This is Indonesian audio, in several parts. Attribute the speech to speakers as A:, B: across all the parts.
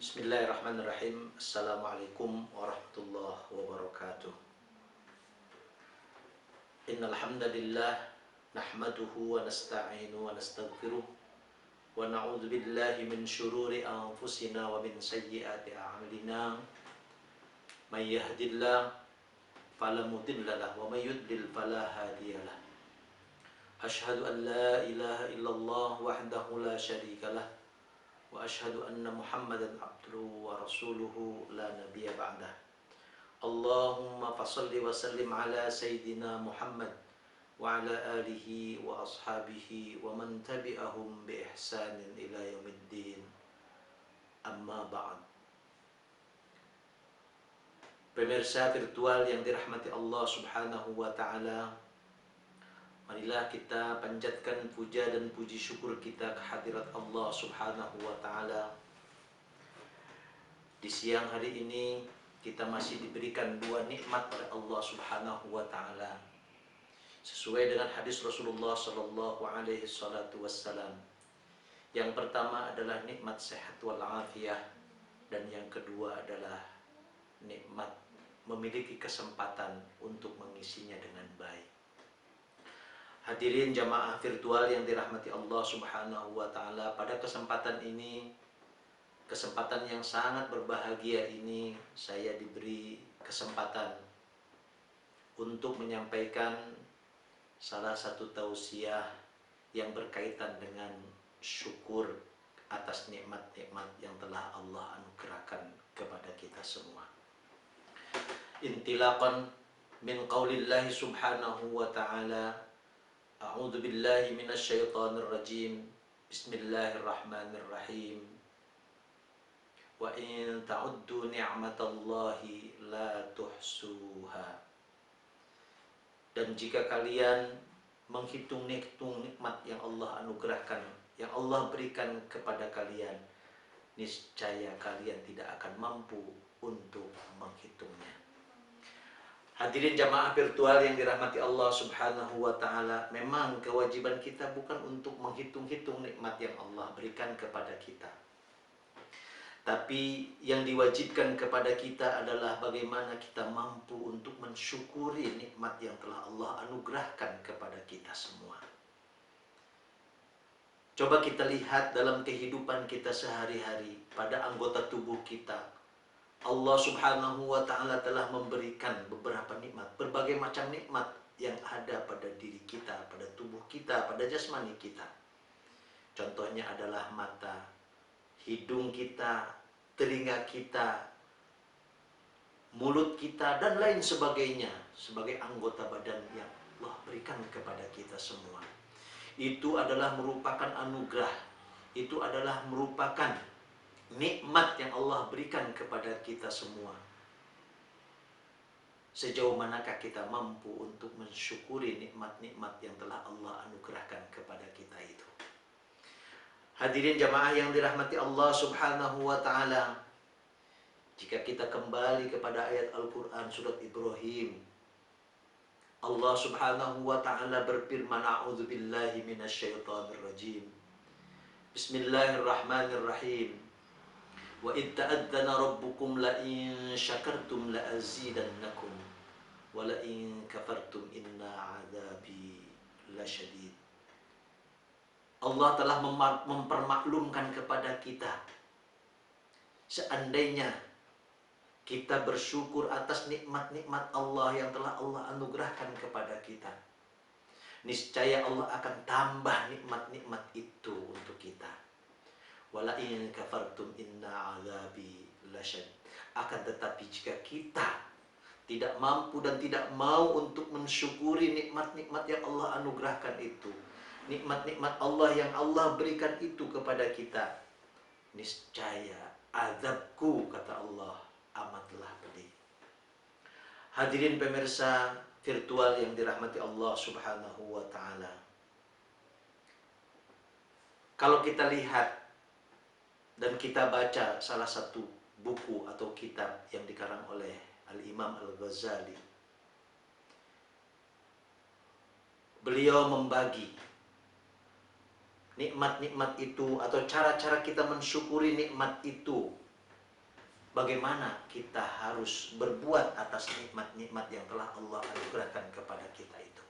A: Bismillahirrahmanirrahim. Assalamualaikum warahmatullahi wabarakatuh. Innal hamdalillah nahmaduhu wa nasta'inu wa nastaghfiruh wa na'udzu billahi min syururi anfusina wa min sayyiati a'malina. May yahdihillahu fala mudilla lahu wa may yudlil fala hadiyalah. Asyhadu an la ilaha illallah wahdahu la syarika lah wa asyhadu anna Muhammadan abduhu wa rasuluhu la nabiyya ba'dah. Allahumma fassalli wa sallim ala sayyidina Muhammad wa ala alihi wa ashabihi wa man tabi'ahum bi ihsanin ila yaumiddin. Amma ba'd. Pemirsa virtual yang dirahmati Allah Subhanahu wa taala, marilah kita panjatkan puja dan puji syukur kita kehadirat Allah Subhanahu wa taala. Di siang hari ini kita masih diberikan dua nikmat oleh Allah Subhanahu wa taala. Sesuai dengan hadis Rasulullah sallallahu alaihi wasallam. Yang pertama adalah nikmat sehat wal afiyah, dan yang kedua adalah nikmat memiliki kesempatan untuk mengisinya dengan baik. Hadirin jamaah virtual yang dirahmati Allah Subhanahu wa taala, pada kesempatan ini, kesempatan yang sangat berbahagia ini, saya diberi kesempatan untuk menyampaikan salah satu tausiah yang berkaitan dengan syukur atas nikmat-nikmat yang telah Allah anugerahkan kepada kita semua. Intilaqan min qaulillahi subhanahu wa ta'ala, a'udzu billahi minasy syaithanir rajim. Bismillahirrahmanirrahim. Wa in ta'uddu ni'matallahi la tuhsuha. Dan jika kalian menghitung-hitung nikmat yang Allah anugerahkan, yang Allah berikan kepada kalian, niscaya kalian tidak akan mampu untuk menghitungnya. Hadirin jamaah virtual yang dirahmati Allah Subhanahu wa taala, memang kewajiban kita bukan untuk menghitung-hitung nikmat yang Allah berikan kepada kita. Tapi yang diwajibkan kepada kita adalah bagaimana kita mampu untuk mensyukuri nikmat yang telah Allah anugerahkan kepada kita semua. Coba kita lihat dalam kehidupan kita sehari-hari, pada anggota tubuh kita, Allah Subhanahu wa ta'ala telah memberikan beberapa nikmat, berbagai macam nikmat yang ada pada diri kita, pada tubuh kita, pada jasmani kita. Contohnya adalah mata, hidung kita, telinga kita, mulut kita, dan lain sebagainya, sebagai anggota badan yang Allah berikan kepada kita semua. Itu adalah merupakan anugerah, itu adalah merupakan nikmat yang Allah berikan kepada kita semua. Sejauh manakah kita mampu untuk mensyukuri nikmat-nikmat yang telah Allah anugerahkan kepada kita itu? Hadirin jamaah yang dirahmati Allah Subhanahu wa ta'ala, jika kita kembali kepada ayat Al-Quran surat Ibrahim, Allah Subhanahu wa ta'ala berfirman, a'udzu billahi minasy syaithanir rajim. Bismillahirrahmanirrahim. Wa id ta'adzana rabbukum la in syakartum la azidannakum wa la in kafartum inna 'adzabi lasyadid. Allah telah mempermaklumkan kepada kita, seandainya kita bersyukur atas nikmat-nikmat Allah yang telah Allah anugerahkan kepada kita, niscaya Allah akan tambah nikmat-nikmat itu untuk kita. Wala in kafartum inna 'adzabi lasyad. Akan tetapi jika kita tidak mampu dan tidak mau untuk mensyukuri nikmat-nikmat yang Allah anugerahkan itu, nikmat-nikmat Allah yang Allah berikan itu kepada kita, niscaya azabku, kata Allah, amatlah pedih. Hadirin pemirsa virtual yang dirahmati Allah Subhanahu wa ta'ala, kalau kita lihat dan kita baca salah satu buku atau kitab yang dikarang oleh Al-Imam Al-Ghazali, beliau membagi nikmat-nikmat itu atau cara-cara kita mensyukuri nikmat itu bagaimana kita harus berbuat atas nikmat-nikmat yang telah Allah anugerahkan kepada kita itu.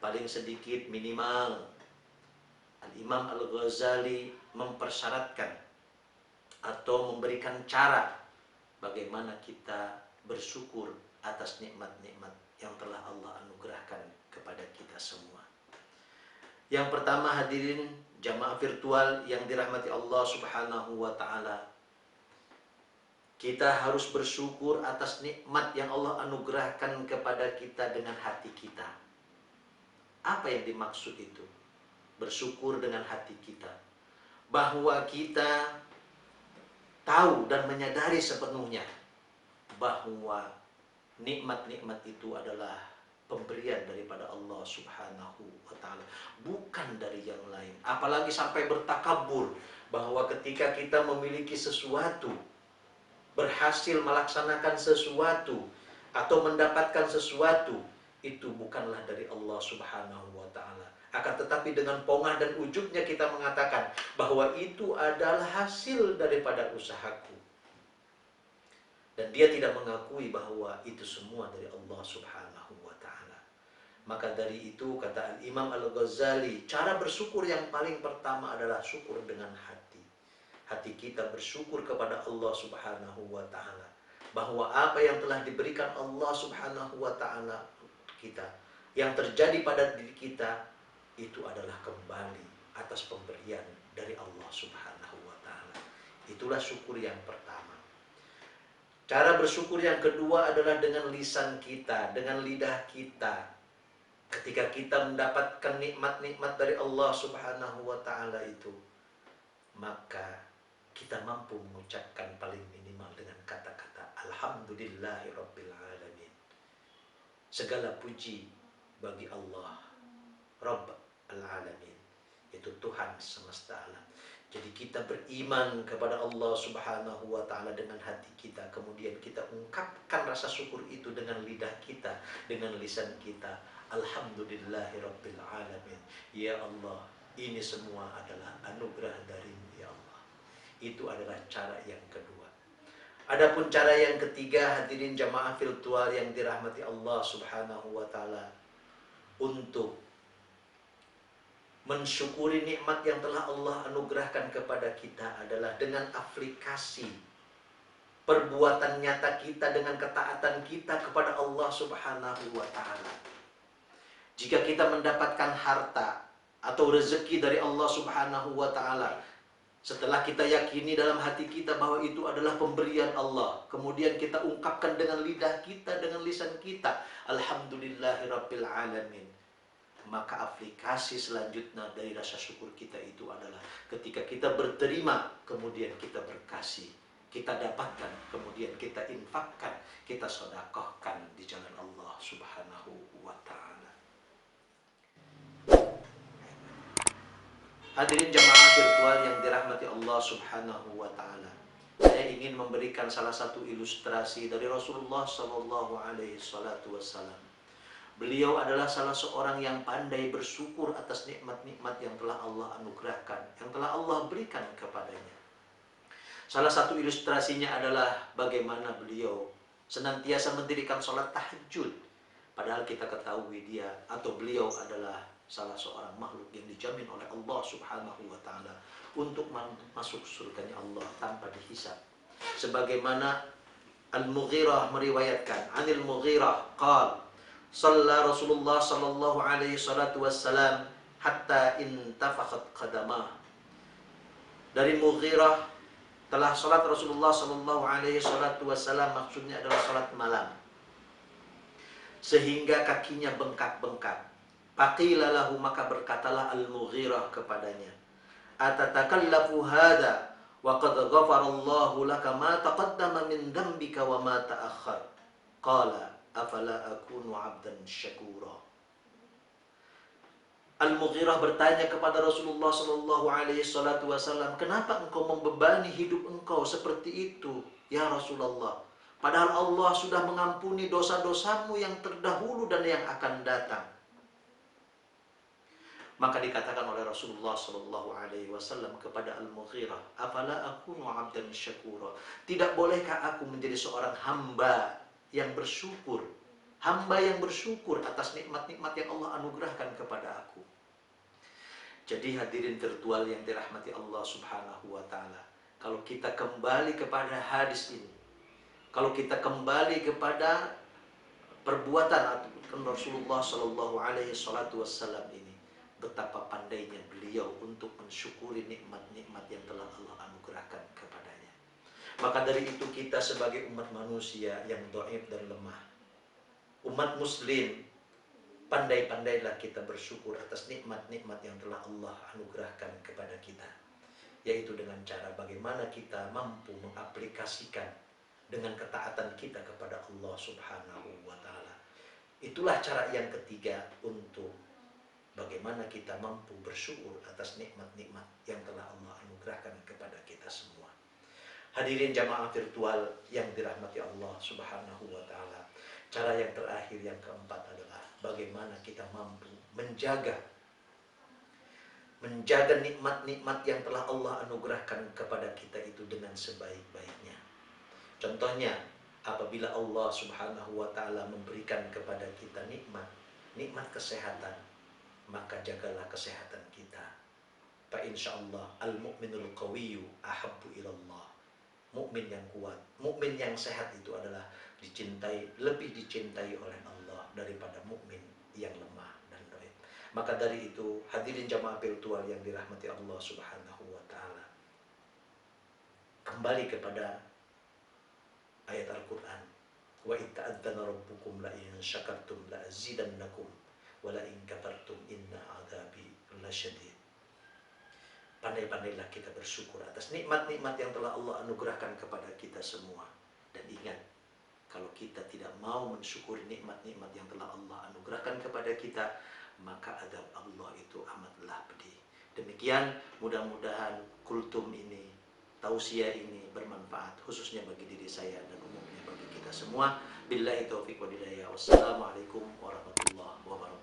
A: Paling sedikit minimal Al-Imam Al-Ghazali mempersyaratkan atau memberikan cara bagaimana kita bersyukur atas nikmat-nikmat yang telah Allah anugerahkan kepada kita semua. Yang pertama, hadirin jamaah virtual yang dirahmati Allah Subhanahu wa taala, kita harus bersyukur atas nikmat yang Allah anugerahkan kepada kita dengan hati kita. Apa yang dimaksud itu? Bersyukur dengan hati kita, bahwa kita tahu dan menyadari sepenuhnya bahwa nikmat-nikmat itu adalah pemberian daripada Allah Subhanahu wa taala, bukan dari yang lain. Apalagi sampai bertakabur bahwa ketika kita memiliki sesuatu, berhasil melaksanakan sesuatu atau mendapatkan sesuatu, itu bukanlah dari Allah Subhanahu wa taala. Akan tetapi dengan pongah dan ujubnya kita mengatakan bahwa itu adalah hasil daripada usahaku. Dan dia tidak mengakui bahwa itu semua dari Allah Subhanahu wa taala. Maka dari itu kata Al-Imam Al-Ghazali, cara bersyukur yang paling pertama adalah syukur dengan hati. Hati kita bersyukur kepada Allah Subhanahu wa taala bahwa apa yang telah diberikan Allah Subhanahu wa taala kita, yang terjadi pada diri kita, itu adalah kembali atas pemberian dari Allah Subhanahu wa taala. Itulah syukur yang pertama. Cara bersyukur yang kedua adalah dengan lisan kita, dengan lidah kita. Ketika kita mendapatkan nikmat-nikmat dari Allah Subhanahu wa taala itu, maka kita mampu mengucapkan paling minimal dengan kata-kata Alhamdulillahirabbil alamin. Segala puji bagi Allah Rabb al-alamin, itu Tuhan semesta alam. Jadi kita beriman kepada Allah Subhanahu wa taala dengan hati kita, kemudian kita ungkapkan rasa syukur itu dengan lidah kita, dengan lisan kita. Alhamdulillahirabbil alamin. Ya Allah, ini semua adalah anugerah darimu ya Allah. Itu adalah cara yang kedua. Adapun cara yang ketiga, hadirin jamaah virtual yang dirahmati Allah Subhanahu wa taala, untuk mensyukuri nikmat yang telah Allah anugerahkan kepada kita adalah dengan aplikasi perbuatan nyata kita, dengan ketaatan kita kepada Allah Subhanahu wa taala. Jika kita mendapatkan harta atau rezeki dari Allah Subhanahu wa taala, setelah kita yakini dalam hati kita bahwa itu adalah pemberian Allah, kemudian kita ungkapkan dengan lidah kita, dengan lisan kita, Alhamdulillahirabbil alamin, maka aplikasi selanjutnya dari rasa syukur kita itu adalah ketika kita berterima, kemudian kita berkasih, kita dapatkan, kemudian kita infakkan, kita sedekahkan di jalan Allah Subhanahu wa taala. Hadirin jamaah virtual yang dirahmati Allah Subhanahu wa taala, saya ingin memberikan salah satu ilustrasi dari Rasulullah sallallahu alaihi wasallam. Beliau adalah salah seorang yang pandai bersyukur atas nikmat-nikmat yang telah Allah anugerahkan, yang telah Allah berikan kepadanya. Salah satu ilustrasinya adalah bagaimana beliau senantiasa mendirikan sholat tahajud. Padahal kita ketahui dia atau beliau adalah salah seorang makhluk yang dijamin oleh Allah Subhanahu wa taala untuk masuk surganya Allah tanpa dihisab. Sebagaimana Al-Mughirah meriwayatkan, Anil Mughirah qala Shalla Rasulullah sallallahu alaihi wasallam hatta intafakhat qadamah. Dari Mughirah, telah salat Rasulullah sallallahu alaihi wasallam, maksudnya adalah salat malam, sehingga kakinya bengkak-bengkak. Faqila lahu, maka berkatalah Al-Mughirah kepadanya, atatakallafu hada wa qad ghafarallahu laka ma taqaddama min dhanbika wa ma ta'akhkhar. Qala afala akunu 'abdan syakura. Al-Mughirah bertanya kepada Rasulullah sallallahu alaihi wasallam, kenapa engkau membebani hidup engkau seperti itu ya Rasulullah? Padahal Allah sudah mengampuni dosa-dosamu yang terdahulu dan yang akan datang. Maka dikatakan oleh Rasulullah Shallallahu Alaihi Wasallam kepada Al-Mughirah, "Afala akunu abdan syakura?" Tidak bolehkah aku menjadi seorang hamba yang bersyukur, hamba yang bersyukur atas nikmat-nikmat yang Allah anugerahkan kepada aku. Jadi hadirin virtual yang dirahmati Allah Subhanahu wa taala, kalau kita kembali kepada hadis ini, kalau kita kembali kepada perbuatan Rasulullah Shallallahu Alaihi Wasallam ini, betapa pandainya beliau untuk mensyukuri nikmat-nikmat yang telah Allah anugerahkan kepadanya. Maka dari itu kita sebagai umat manusia yang dhaif dan lemah, umat muslim, pandai-pandailah kita bersyukur atas nikmat-nikmat yang telah Allah anugerahkan kepada kita, yaitu dengan cara bagaimana kita mampu mengaplikasikan dengan ketaatan kita kepada Allah Subhanahu wa taala. Itulah cara yang ketiga untuk bagaimana kita mampu bersyukur atas nikmat-nikmat yang telah Allah anugerahkan kepada kita semua. Hadirin jamaah virtual yang dirahmati Allah Subhanahu wa taala. Cara yang terakhir, yang keempat adalah bagaimana kita mampu menjaga nikmat-nikmat yang telah Allah anugerahkan kepada kita itu dengan sebaik-baiknya. Contohnya, apabila Allah Subhanahu wa taala memberikan kepada kita nikmat kesehatan, maka jagalah kesehatan kita. Fa insyaallah al-mu'minul qawiyyu ahabbu ilallah. Mukmin yang kuat, mukmin yang sehat itu adalah lebih dicintai oleh Allah daripada mukmin yang lemah dan dhaif. Maka dari itu, hadirin jamaah virtual yang dirahmati Allah Subhanahu wa taala, kembali kepada ayat Al-Qur'an. Wa itta'adzana rabbukum la in syakartum la azidannakum wa la in kafartum inna 'adzabi lasyadid. Pandai-pandailah kita bersyukur atas nikmat-nikmat yang telah Allah anugerahkan kepada kita semua. Dan ingat, kalau kita tidak mau mensyukuri nikmat-nikmat yang telah Allah anugerahkan kepada kita, maka adab Allah itu amatlah pedih. Demikian, mudah-mudahan kultum ini, tausiah ini bermanfaat, khususnya bagi diri saya dan umumnya bagi kita semua. Billahi taufiq wal hidayah. Wassalamualaikum warahmatullahi wabarakatuh.